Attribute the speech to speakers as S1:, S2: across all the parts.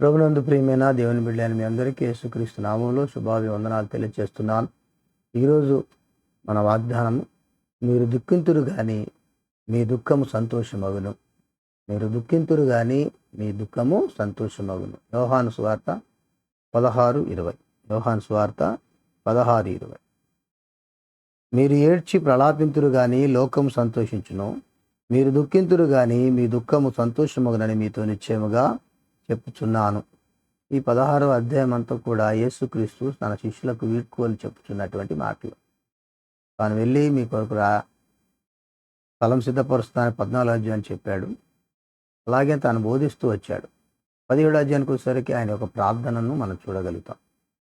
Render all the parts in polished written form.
S1: ప్రభునందు ప్రియమైన దేవుని బిడ్డలైన మీ అందరికీ యేసుక్రీస్తు నామములో శుభాభివందనాలు తెలియజేస్తున్నాను. ఈరోజు మన వాగ్దానము, మీరు దుఃఖింతురు గాని మీ దుఃఖము సంతోషమగును. మీరు దుఃఖింతురు గాని మీ దుఃఖము సంతోషమగును. యోహాను సువార్త 16:20. యోహాను సువార్త 16:20. మీరు ఏడ్చి ప్రలాపింతురు గాని లోకము సంతోషించును. మీరు దుఃఖింతురు గాని మీ దుఃఖము సంతోషమగునని మీతో నిశ్చయముగా చెప్పుచున్నాను. ఈ 16వ అధ్యాయం అంతా కూడా యేసుక్రీస్తు తన శిష్యులకు వీడ్కోలు చెప్పుచున్నటువంటి మాటలు. తాను వెళ్ళి మీ కొరకు స్థలం సిద్ధపరుస్తానని 14వ అధ్యాయం చెప్పాడు. అలాగే తాను బోధిస్తూ వచ్చాడు. 17వ అధ్యాయానికి వచ్చేసరికి ఆయన ఒక ప్రార్థనను మనం చూడగలుగుతాం.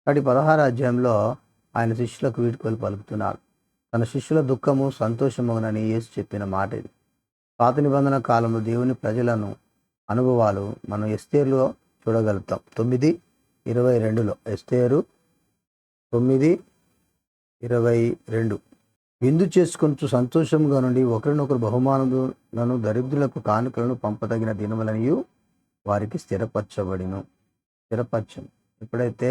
S1: కాబట్టి 16వ అధ్యాయంలో ఆయన శిష్యులకు వీడ్కోలు పలుకుతున్నాడు. తన శిష్యుల దుఃఖము సంతోషమగునని యేసు చెప్పిన మాట ఇది. పాత నిబంధన కాలంలో దేవుని ప్రజలను అనుభవాలు మనం ఎస్తేరులో చూడగలుగుతాం. 9:22. ఎస్తేరు 9:22. విందు చేసుకొనుచు సంతోషంగా నుండి ఒకరినొకరు బహుమానములను దరిద్రులకు కానుకలను పంపదగిన దినములనియు వారికి స్థిరపరచను. ఎప్పుడైతే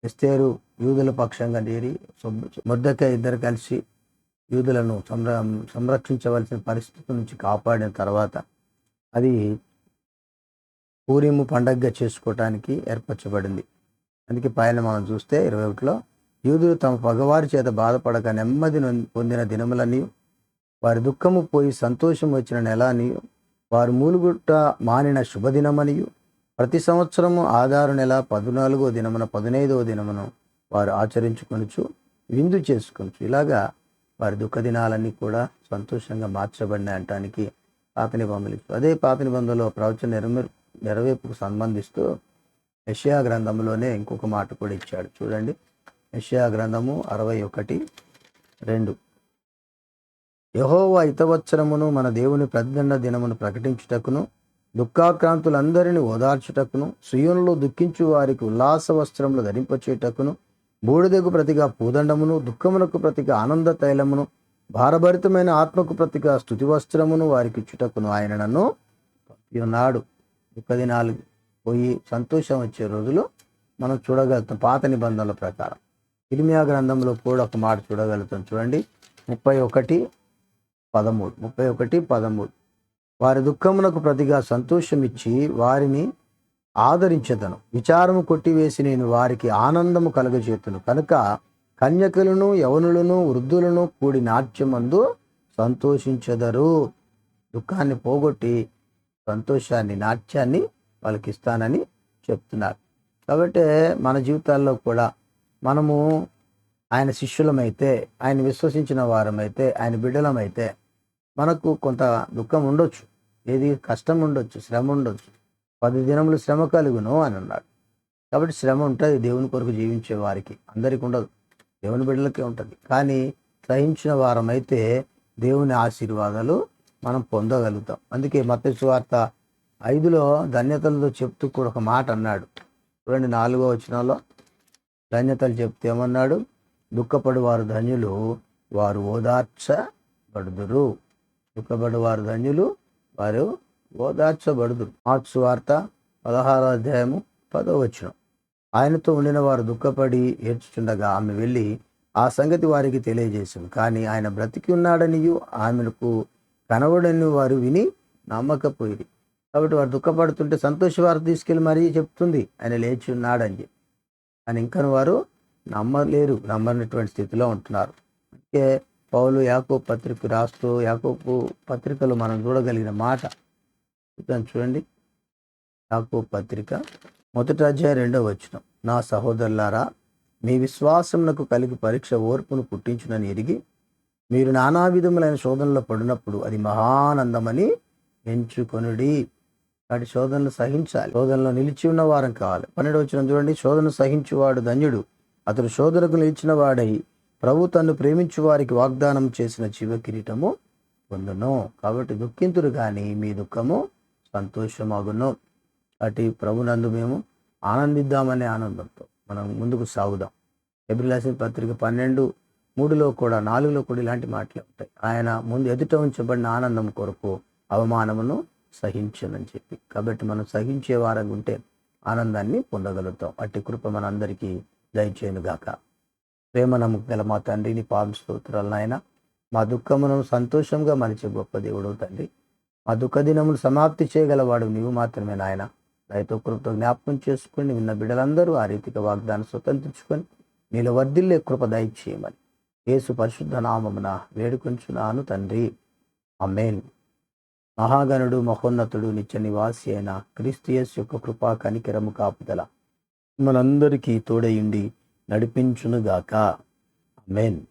S1: ఎస్తేరు యూదుల పక్షంగా చేరి మొర్దెకై ఇద్దరు కలిసి యూదులను సంరక్షించవలసిన పరిస్థితి నుంచి కాపాడిన తర్వాత అది పూరీము పండగగా చేసుకోవటానికి ఏర్పరచబడింది. అందుకే పైన మనం చూస్తే 21లో యూదులు తమ పగవారి చేత బాధపడక నెమ్మది పొందిన దినములని, వారి దుఃఖము పోయి సంతోషం వచ్చిన నెలని, వారు మూలుగుట్ట మానిన శుభదినమనియు, ప్రతి సంవత్సరము ఆధారు నెల 14వ దినమున 15వ దినమును వారు ఆచరించుకొనుచు విందు చేసుకొనుచు, ఇలాగా వారి దుఃఖ దినాలన్నీ కూడా సంతోషంగా మార్చబడినాయి అంటానికి పాత నిబంధనలు. అదే పాత నిబంధనలో ప్రవచన నెరవేర్పుకు సంబంధిస్తూ యెషయా గ్రంథంలోనే ఇంకొక మాట కూడా ఇచ్చాడు. చూడండి, యెషయా గ్రంథము 61:2. యెహోవా హితవత్సరమును మన దేవుని ప్రతిదండ దినమును ప్రకటించుటకును, దుఃఖాక్రాంతులందరినీ ఓదార్చుటకును, సుయోనులో దుఃఖించు వారికి ఉల్లాస వస్త్రములు ధరింపచేయుటకును, బూడిదకు ప్రతిగా పూదండమును, దుఃఖమునకు ప్రతిగా ఆనంద తైలమును, భారభరితమైన ఆత్మకు ప్రతిగా స్తుతి వస్త్రమును వారికి ఇచ్చుటకును ఆయన నన్ను పంపి ఉన్నాడు. దుఃఖ దినాలు పోయి సంతోషం వచ్చే రోజులు మనం చూడగలుగుతాం పాత నిబంధనల ప్రకారం. ఇర్మియా గ్రంథంలో కూడా ఒక మాట చూడగలుగుతాం. చూడండి, 31:13. వారి దుఃఖమునకు ప్రతిగా సంతోషమిచ్చి వారిని ఆదరించెదను. విచారము కొట్టివేసి నేను వారికి ఆనందము కలుగజేతును. కనుక కన్యకలను, యవనులను, వృద్ధులను కూడి నాట్యమందు సంతోషించెదరు. దుఃఖాన్ని పోగొట్టి సంతోషాన్ని, నాట్యాన్ని వాళ్ళకి ఇస్తానని చెప్తున్నారు. కాబట్టి మన జీవితాల్లో కూడా మనము ఆయన శిష్యులమైతే, ఆయన విశ్వసించిన వారమైతే, ఆయన బిడ్డలమైతే మనకు కొంత దుఃఖం ఉండొచ్చు, ఏది కష్టం ఉండొచ్చు, శ్రమ ఉండొచ్చు. 10 దినములు శ్రమ కలుగును అని అన్నాడు. కాబట్టి శ్రమ ఉంటుంది దేవుని కొరకు జీవించే వారికి, అందరికీ ఉండదు, దేవుని బిడ్డలకే ఉంటుంది. కానీ సహించిన వారమైతే దేవుని ఆశీర్వాదాలు మనం పొందగలుగుతాం. అందుకే మత్తయి సువార్త 5లో ధన్యతలతో చెప్తూ కూడా ఒక మాట అన్నాడు. చూడండి, 4వ వచనంలో ధన్యతలు చెప్తే ఏమన్నాడు? దుఃఖపడు వారు ధన్యులు, వారు ఓదార్చబడుదురు. దుఃఖపడు వారు ధన్యులు, వారు ఓదార్చబడుదురు. మార్కు సువార్త 16వ అధ్యాయము 10వ వచనం. ఆయనతో ఉండిన వారు దుఃఖపడి ఏడ్చుచుండగా ఆమె వెళ్ళి ఆ సంగతి వారికి తెలియజేసింది. కానీ ఆయన బ్రతికి ఉన్నాడనియు ఆమెకు కనబడని వారు విని నమ్మకపోయిరి. కాబట్టి వారు దుఃఖపడుతుంటే సంతోష వారు తీసుకెళ్ళి మరీ చెప్తుంది ఆయన లేచి ఉన్నాడని చెప్పి. అని ఇంకా వారు నమ్మనటువంటి స్థితిలో ఉంటున్నారు. అందుకే పౌలు యాకోబు పత్రిక రాస్తూ యాకోబు పత్రికలో మనం చూడగలిగిన మాట చూడండి. యాకోబు పత్రిక 1వ అధ్యాయం 2వ వచనం. నా సహోదరులారా, మీ విశ్వాసమునకు కలిగి పరీక్ష ఓర్పును పుట్టించునని ఎరిగి మీరు నానా విధములైన శోధనలో పడినప్పుడు అది మహానందమని ఎంచుకొనుడి. వాటి శోధనలు సహించాలి, శోధనలో నిలిచి ఉన్న వారం కావాలి. 12వ వచనం చూడండి. శోధన సహించువాడు ధన్యుడు, అతడు శోధనకు నిలిచిన వాడై ప్రభు తన్ను ప్రేమించు వారికి వాగ్దానం చేసిన జీవ కిరీటము పొందును. కాబట్టి దుఃఖింతురు కానీ మీ దుఃఖము సంతోషమగును. అటు ప్రభునందు మేము ఆనందిద్దామనే ఆనందంతో మనం ముందుకు సాగుదాం. ఎబ్రిల్ రాసిన పత్రిక 12:3లో కూడా 4లో కూడా ఇలాంటి మాటలే ఉంటాయి. ఆయన ముందు ఎదుట ఉంచబడిన ఆనందం కొరకు అవమానమును సహించనని చెప్పి. కాబట్టి మనం సహించే వారంగా ఉంటే ఆనందాన్ని పొందగలుగుతాం. అట్టి కృప మనందరికీ దయచేయునుగాక. ప్రేమ నమ్మకం గల మా తండ్రి, నీ పాద స్తోత్రాలు నాయన. మా దుఃఖమును సంతోషంగా మలిచే గొప్ప దేవుడు తండ్రి. మా దుఃఖ దినములు సమాప్తి చేయగలవాడు నీవు మాత్రమే నాయన. దయతో కృపతో జ్ఞాపకం చేసుకుని విన్న బిడ్డలందరూ ఆ రీతిగా వాగ్దానం స్వతంత్రించుకొని నీలో వర్ధిల్లే కృప దయచేయమని యేసు పరిశుద్ధ నామమున వేడుకొంచున్నాను తండ్రి. ఆమేన్. మహాగణుడు, మహోన్నతుడు, నిత్య నివాసి అయిన క్రీస్తు యేసు యొక్క కృపా కనికరము కాపుదల మనందరికీ తోడయుండి నడిపించునుగాక. ఆమేన్.